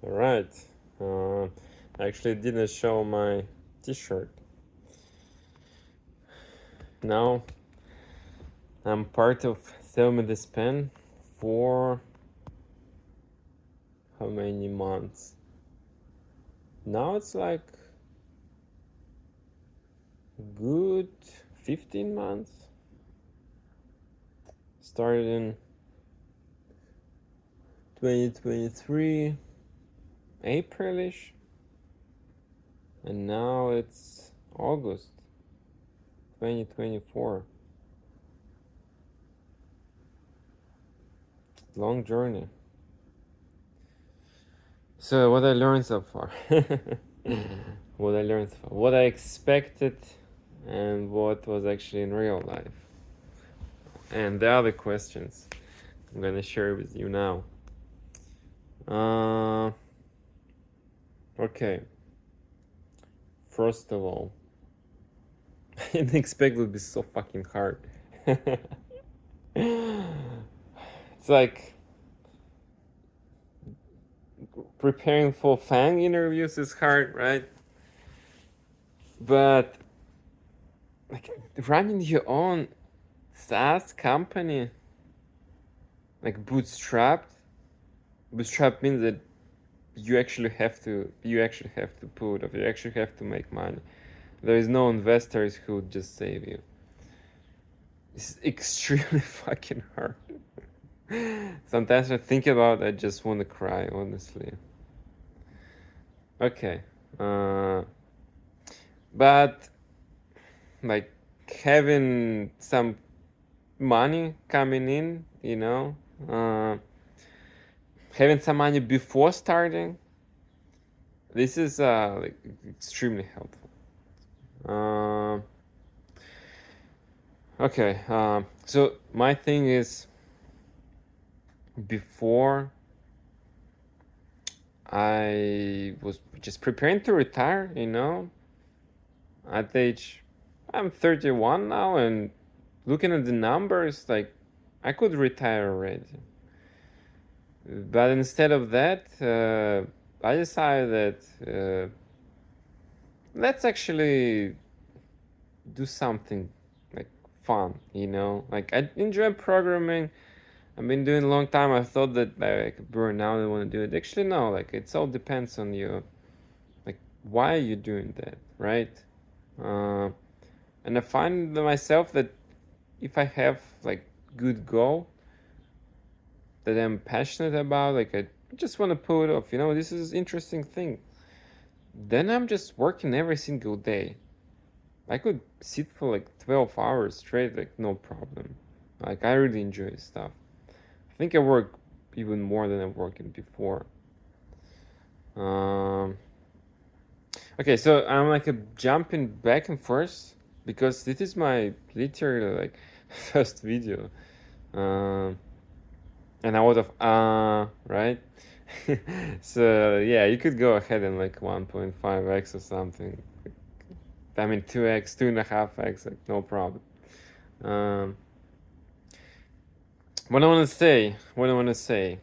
Alright. I actually didn't show my t-shirt. Now I'm part of Selma Dispen for how many months? Now it's like good 15 months. Started in 2023 Aprilish, and now it's August 2024. Long journey. So what I learned so far. What I expected and what was actually in real life. And the other questions I'm gonna share with you now. Okay. First of all, I didn't expect it would be so fucking hard. It's like preparing for FANG interviews is hard, right? But like running your own SaaS company, like Bootstrapped means that you actually have to put up, you actually have to make money. There is no investors who would just save you. It's extremely fucking hard. Sometimes I think about it, I just want to cry, honestly. Okay. But like having some money coming in, having some money before starting, this is like extremely helpful. Okay, so my thing is, before I was just preparing to retire, at age, I'm 31 now, and looking at the numbers, like I could retire already. But instead of that, I decided that let's actually do something like fun, like I enjoy programming. I've been doing a long time. I thought that I could burn out and want to do it. Actually, no, like it's all depends on you. Like, why are you doing that, right? And I find myself that if I have like good goal that I'm passionate about, like I just want to pull it off, this is interesting thing. Then I'm just working every single day. I could sit for like 12 hours straight, like no problem. Like I really enjoy stuff. I think I work even more than I'm working before. Okay, so I'm like jumping back and forth because this is my literally like first video. And I would have right? So yeah, you could go ahead and like 1.5x or something. I mean 2x, 2.5x, like no problem. What I want to say,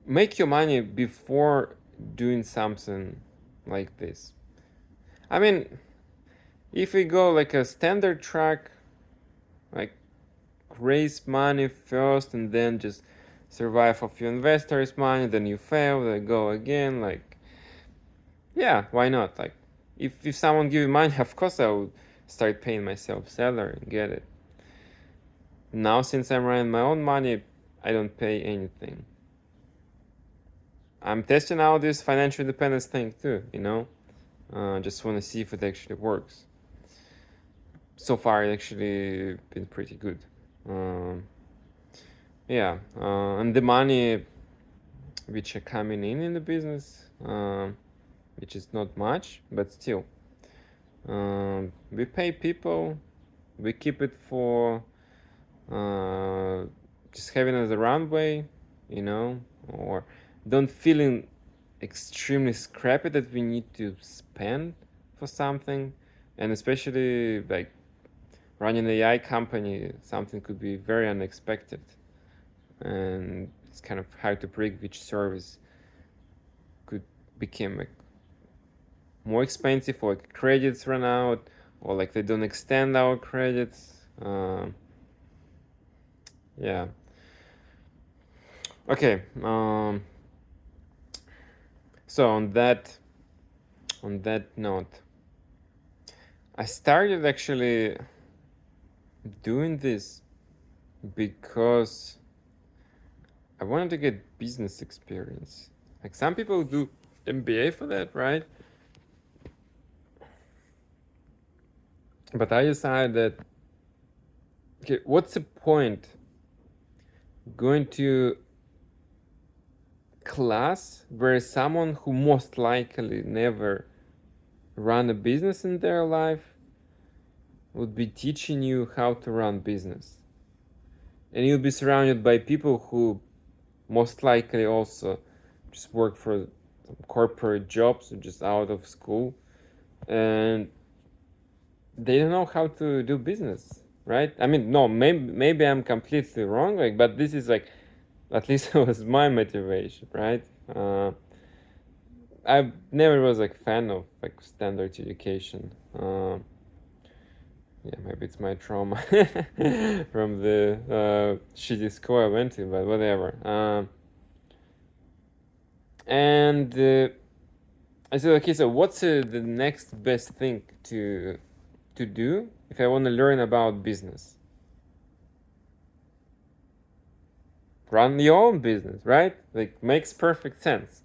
make your money before doing something like this. I mean, if we go like a standard track, like raise money first and then just survive off your investors' money, then you fail, then go again, like, yeah, why not? Like, if someone give me money, of course I would start paying myself salary and get it. Now, since I'm running my own money, I don't pay anything. I'm testing out this financial independence thing too, just want to see if it actually works. So far, it actually been pretty good. Yeah, and the money which are coming in the business, which is not much, but still, we pay people, we keep it for just having as a runway, or don't feeling extremely scrappy that we need to spend for something, and especially like running an AI company, something could be very unexpected, and it's kind of hard to predict which service could become like more expensive, or like credits run out, or like they don't extend our credits. Yeah. Okay. So on that note, I started actually doing this because I wanted to get business experience. Like some people do MBA for that, right? But I decided that, okay, what's the point going to class where someone who most likely never run a business in their life would be teaching you how to run business, and you'll be surrounded by people who most likely also just work for corporate jobs or just out of school, and they don't know how to do business, right? I mean, no, maybe I'm completely wrong, like, but this is like, at least it was my motivation, right? I never was like fan of like standard education. Yeah, maybe it's my trauma from the shitty school I went to, but whatever. And I said, okay, so what's the next best thing to do if I want to learn about business? Run your own business, right? Like, makes perfect sense.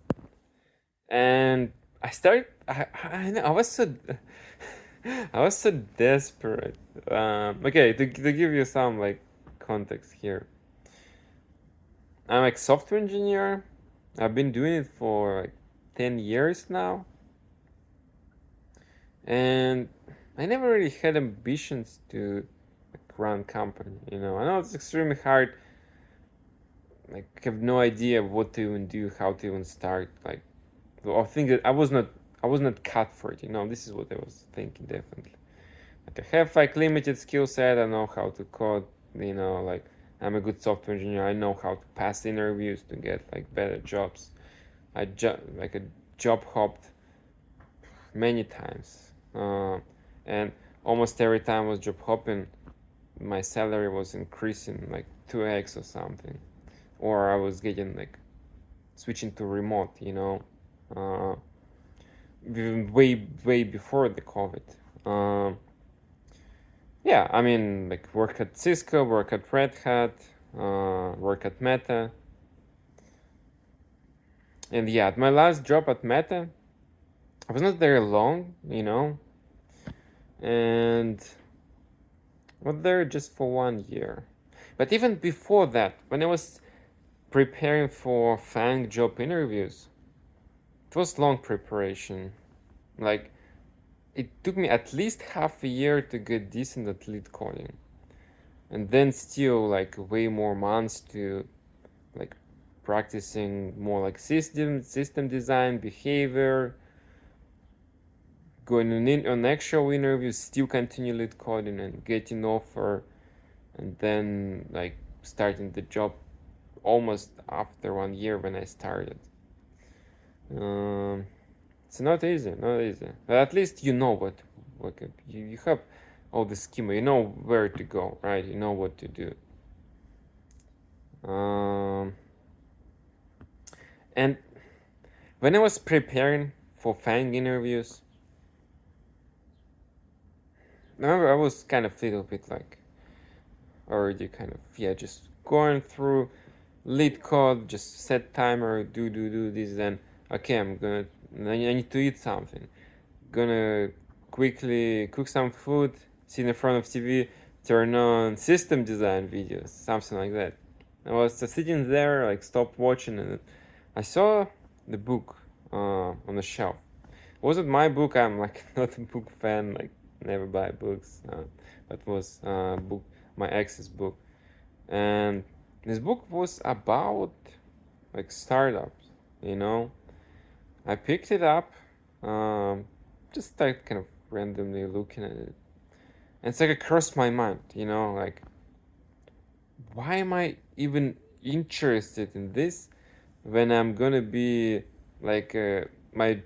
And I started. I was so I was so desperate. Okay, to give you some like context here, I'm like software engineer. I've been doing it for like 10 years now, and I never really had ambitions to like run company. You know, I know it's extremely hard. Like, I have no idea what to even do, how to even start. Like, I think that I was not cut for it. You know, this is what I was thinking definitely. Like, I have like limited skill set. I know how to code. You know, like, I'm a good software engineer. I know how to pass interviews to get like better jobs. I like a job hopped many times, and almost every time I was job hopping, my salary was increasing like 2x or something, or I was getting like switching to remote. You know, uh, way before the COVID. Yeah, I mean, like, work at Cisco, work at Red Hat, work at Meta. And yeah, at my last job at Meta, I was not there long, you know, and I was there just for 1 year. But even before that, when I was preparing for FANG job interviews, it was long preparation. Like, it took me at least half a year to get decent at lead coding. And then still like way more months to like practicing more like system design, behavior, going on actual interviews, still continue lead coding and getting offer, and then like starting the job almost after 1 year when I started. Um, it's not easy, not easy. But at least you know what you have all the schema. You know where to go, right? You know what to do. And when I was preparing for FANG interviews, I remember I was kind of a little bit like already kind of, yeah, just going through lead code, just set timer, do this, then okay, I need to eat something. Gonna quickly cook some food, sit in front of TV, turn on system design videos, something like that. I was sitting there, like, stopped watching, and I saw the book on the shelf. It wasn't my book. I'm like not a book fan. Like, never buy books. But was book my ex's book, and this book was about like startups. You know, I picked it up, just started kind of randomly looking at it, And it's like it crossed my mind, like, why am I even interested in this when I'm gonna be like my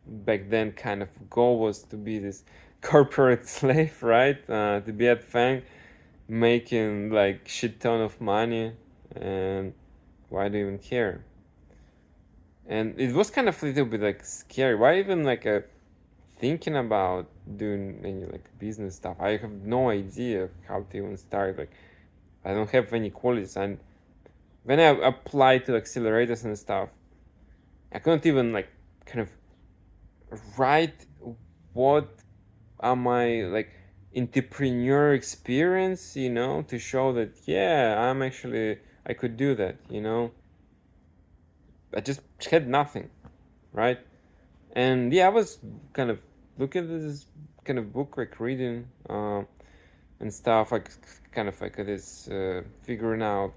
back then kind of goal was to be this corporate slave, right? To be at Fang, making like shit ton of money, and why do you even care? And it was kind of a little bit like scary. Why even like thinking about doing any like business stuff? I have no idea how to even start. Like, I don't have any qualities, and when I applied to accelerators and stuff, I couldn't even like kind of write what are my like entrepreneur experience, to show that yeah, I could do that, I just had nothing, right? And yeah, I was kind of looking at this kind of book, like reading and stuff, like kind of like this figuring out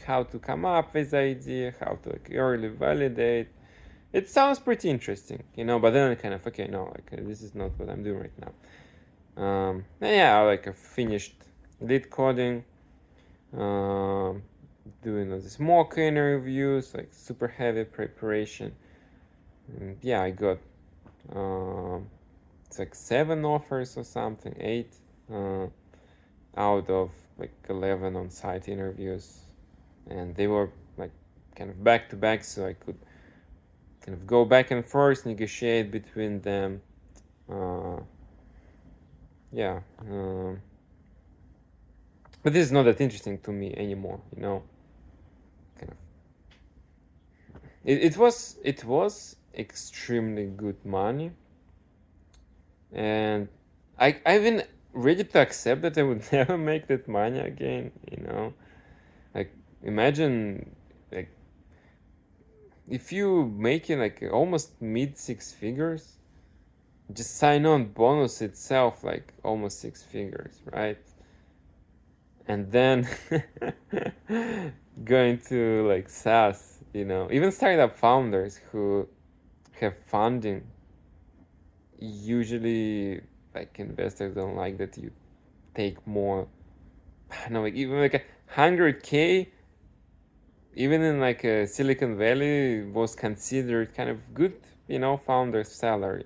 how to come up with the idea, how to like early validate. It sounds pretty interesting, but then I kind of, okay, no, like this is not what I'm doing right now. And yeah, I like finished lead coding, doing all these mock interviews, like super heavy preparation. And yeah, I got it's like 7 offers or something, 8 out of like 11 on-site interviews, and they were like kind of back to back, so I could kind of go back and forth, negotiate between them. Yeah, but this is not that interesting to me anymore, kind of. It was extremely good money, and I've been ready to accept that I would never make that money again. Like, imagine like if you making like almost mid 6 figures, just sign on bonus itself like almost 6 figures, right? And then going to like SaaS, even startup founders who have funding, usually like investors don't like that you take more. I don't know, like even like 100K, even in like a Silicon Valley, was considered kind of good, founder's salary.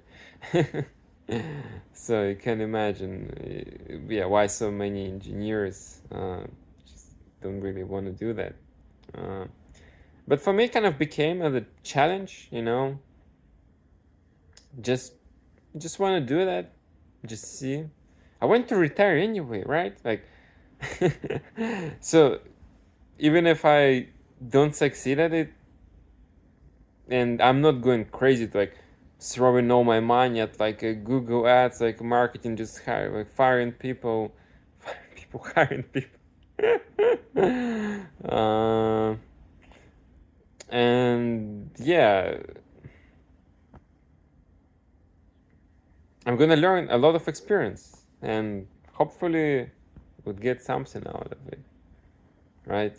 So you can imagine, yeah, why so many engineers just don't really want to do that. But for me, it kind of became a challenge, just want to do that, just see. I want to retire anyway, right? Like, so even if I don't succeed at it, and I'm not going crazy to like throwing all my money at like Google ads, like marketing, just firing people, hiring people. And yeah, I'm gonna learn a lot of experience, and hopefully would get something out of it, right?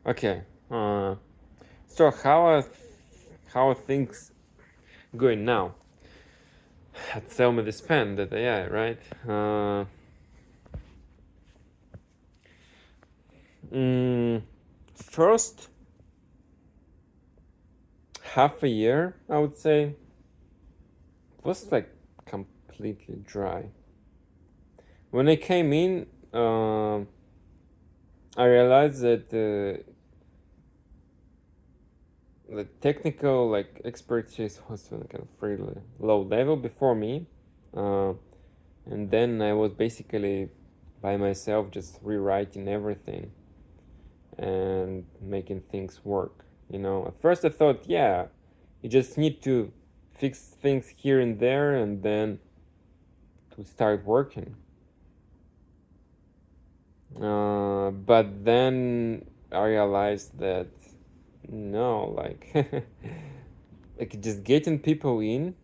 Okay. So how are things going now at Tell Me This Pen, that AI, right? First half a year, I would say, was like completely dry. When I came in, I realized that the technical like expertise was kind of really low level before me, and then I was basically by myself, just rewriting everything and making things work. At first I thought, yeah, you just need to fix things here and there, and then to start working. But then I realized that no, like like just getting people in,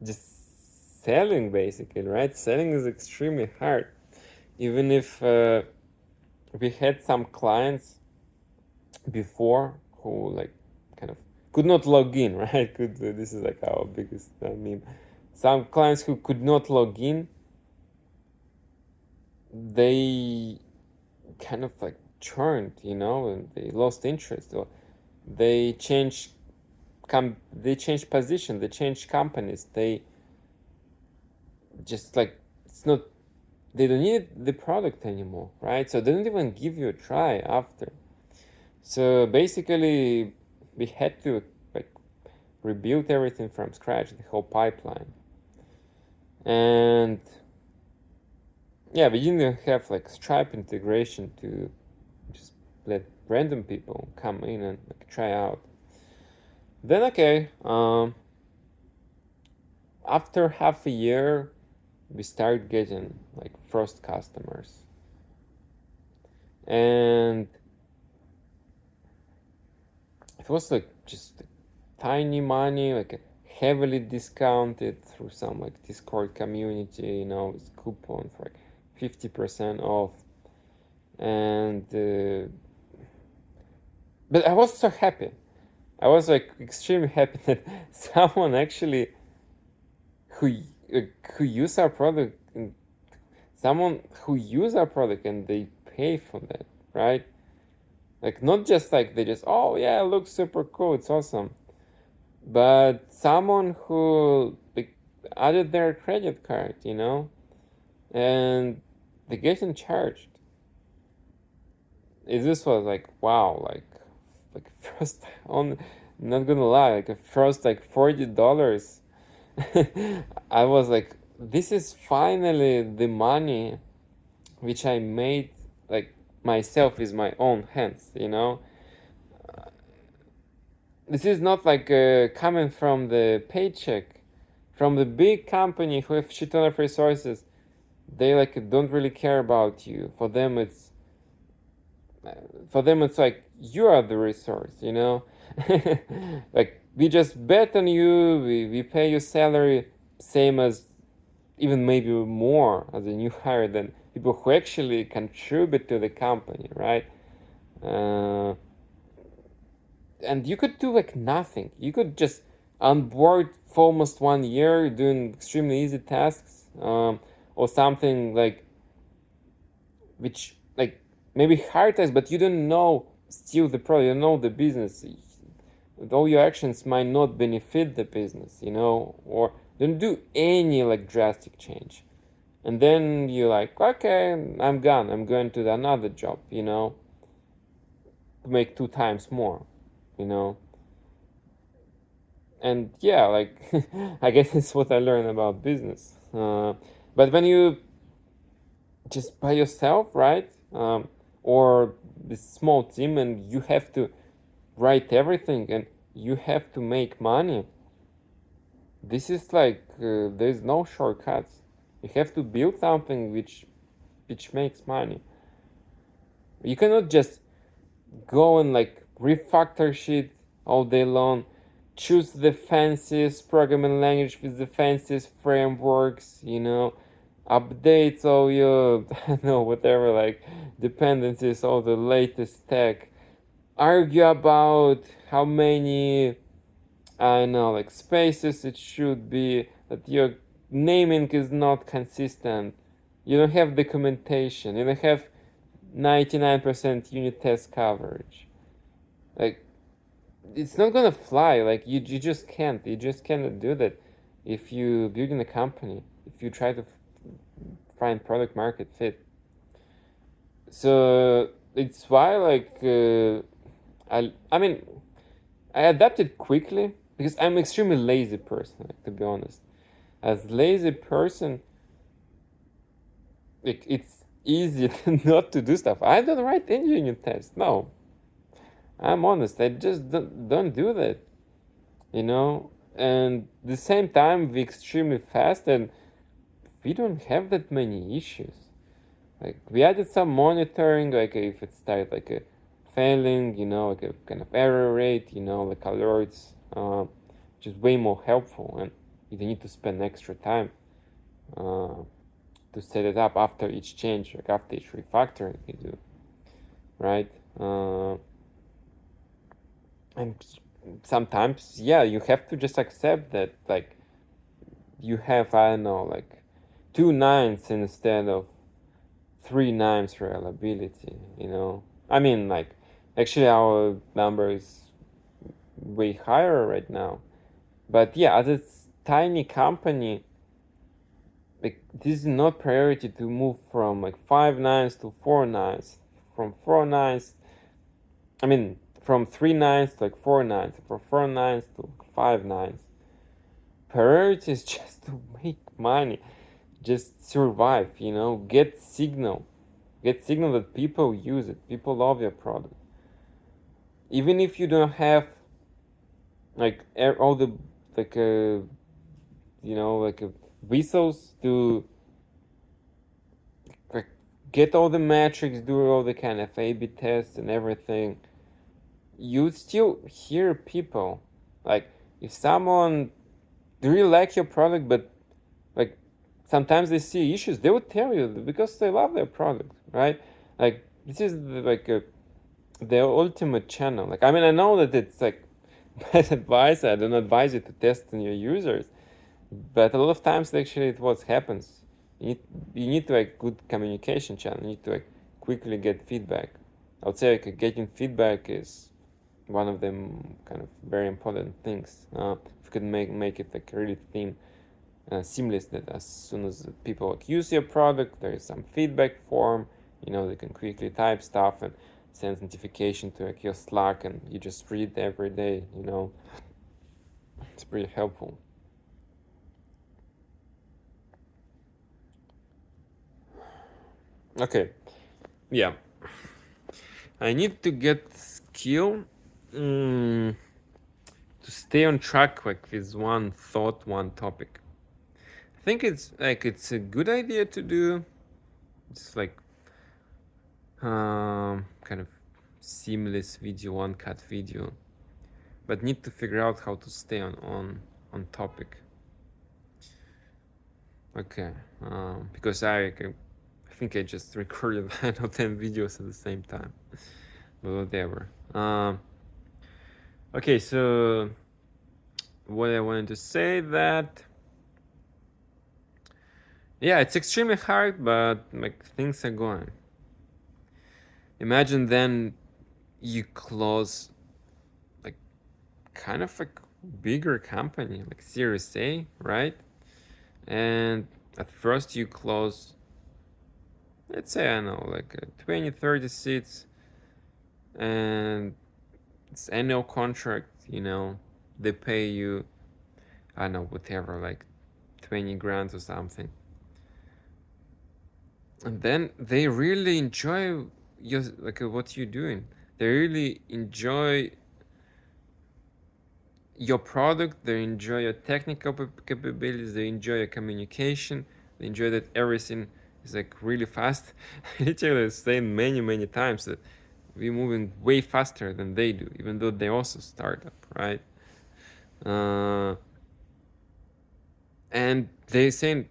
just selling basically, right? Selling is extremely hard. Even if we had some clients before who like kind of could not log in, right? This is like our biggest meme. Some clients who could not log in, they kind of like churned, and they lost interest, or they changed they changed position, they changed companies, they just like, it's not, they don't need the product anymore, right? So they don't even give you a try after. So basically, we had to like rebuild everything from scratch, the whole pipeline. And yeah, we didn't have like Stripe integration to just let random people come in and like try out. Then okay, after half a year, we started getting like first customers, and it was like just tiny money, like heavily discounted through some like Discord community, with coupon for like 50% off. And but I was so happy. I was like extremely happy that someone actually who who use our product, and someone who use our product and they pay for that, right? Like not just like they just, oh yeah, it looks super cool, it's awesome, but someone who like added their credit card, and they getting charged. This was like wow, like first on, not gonna lie, like first like $40. I was like, this is finally the money which I made like myself with my own hands, This is not like coming from the paycheck, from the big company who have shit ton of resources. They like don't really care about you. For them it's like you are the resource, Like we just bet on you, we pay you salary same as, even maybe more as a new hire than people who actually contribute to the company, right? Uh, and you could do like nothing. You could just onboard for almost 1 year doing extremely easy tasks, or something like which like maybe hard tasks, but you don't know still the product, you don't know the business. All your actions might not benefit the business, or don't do any like drastic change. And then you're like, okay, I'm gone. I'm going to another job, to make 2 times more, you know. And yeah, like I guess it's what I learned about business. But when you just by yourself, right, or this small team, and you have to write everything, and you have to make money. This is like there's no shortcuts. You have to build something which makes money. You cannot just go and like refactor shit all day long, choose the fanciest programming language with the fanciest frameworks, updates all your I don't know, whatever, like dependencies, all the latest tech, argue about how many, I know, like spaces it should be, that your naming is not consistent, you don't have documentation, you don't have 99% unit test coverage. Like, it's not gonna fly. Like, you just can't. You just cannot do that if you build in a company, if you try to find product market fit. So it's why, like, I mean, I adapted quickly because I'm extremely lazy person, like, to be honest. As lazy person, like, it's easy not to do stuff. I don't write any unit tests. No, I'm honest. I just don't do that, And the same time, we're extremely fast, and we don't have that many issues. Like we added some monitoring, like if it started like a failing, like a kind of error rate, like alerts, which is way more helpful, and you don't need to spend extra time to set it up after each change, like after each refactoring you do, right? And sometimes, yeah, you have to just accept that, like, you have, I don't know, like 2 nines instead of 3 nines reliability, you know? I mean, like, actually our number is way higher right now. But yeah, as a tiny company, like, this is not priority to move from like 5 nines to 4 nines, from 4 nines, I mean, from 3 nines to like 4 nines, from 4 nines to 5 nines. Priority is just to make money, just survive, you know, get signal that people use it, people love your product. Even if you don't have like all the like you know, like whistles to like get all the metrics, do all the kind of A/B tests and everything, you still hear people. Like, if someone really like your product, but like sometimes they see issues, they would tell you because they love their product, right? Like, this is the ultimate channel. Like, I mean, I know that it's like bad advice. I don't advise you to test on your users, but a lot of times actually it what happens. You need to like good communication channel. You need to like quickly get feedback. I would say like getting feedback is one of them kind of very important things. If you can make it like really seamless, that as soon as people like use your product, there is some feedback form. You know, they can quickly type stuff and send notification to like your Slack, and you just read every day. You know, it's pretty helpful. Okay, yeah, I need to get skill to stay on track like with one thought, one topic. I think it's a good idea to do. It's like kind of seamless video, one cut video, but need to figure out how to stay on topic. Okay, because I think I just recorded 9 or 10 videos at the same time, but whatever. Okay, so what I wanted to say that, yeah, it's extremely hard, but like things are going. Imagine then you close like kind of like bigger company, like Series A, right? And at first you close, let's say, I don't know, like 20, 30 seats, and it's annual contract, you know, they pay you, I don't know, whatever, like 20 grand or something. And then they really enjoy your, like what you're doing. They really enjoy your product, they enjoy your technical capabilities, they enjoy your communication, they enjoy that everything is like really fast. Literally saying many times that we're moving way faster than they do, even though they also startup, right? And they saying,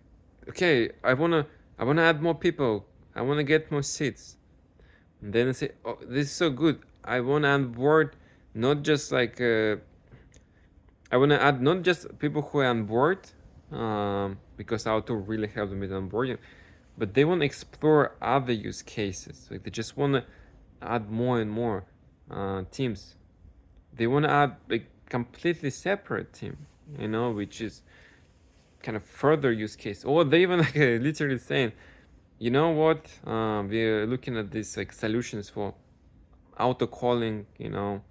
okay, I wanna add more people, I wanna get more seats. And then they say, oh, this is so good, I wanna onboard not just like I want to add not just people who are on board, because our tool really helps them with onboarding, but they want to explore other use cases. Like, they just want to add more and more teams. They want to add like completely separate team, you know, which is kind of further use case. Or they even like literally saying, you know what, we're looking at these like solutions for auto calling. You know,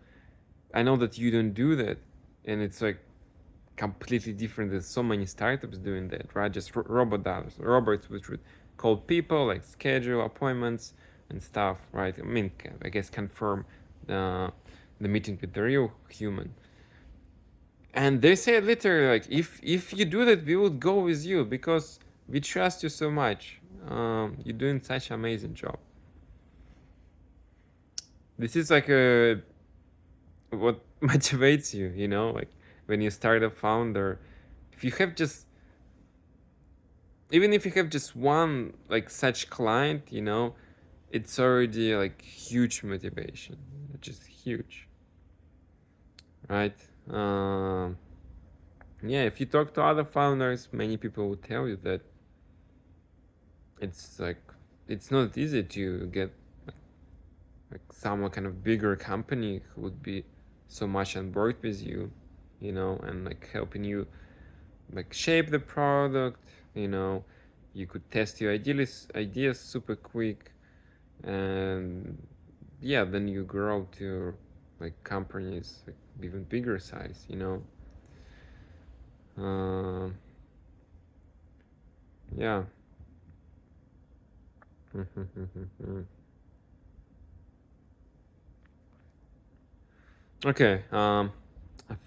I know that you don't do that, and it's like completely different. There's so many startups doing that, right? Just robots which would call people, like schedule appointments and stuff, right? I mean, I guess confirm the meeting with the real human. And they say literally, like, if you do that, we would go with you because we trust you so much. You're doing such an amazing job. This is like what motivates you, you know, like when you start a founder. If you have just, even if you have just one like such client, you know, it's already like huge motivation, just huge. right? Yeah, if you talk to other founders, many people will tell you that it's like it's not easy to get like some kind of bigger company who would be so much on board with you, you know, and like helping you like shape the product, you know. You could test your ideas super quick, and yeah, then you grow to like companies like even bigger size, you know. Yeah. Okay, I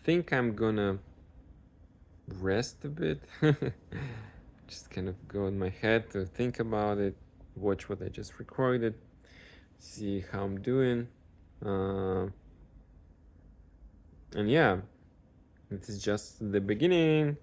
think I'm gonna rest a bit. Just kind of go in my head to think about it, watch what I just recorded, see how I'm doing. And yeah, it is just the beginning.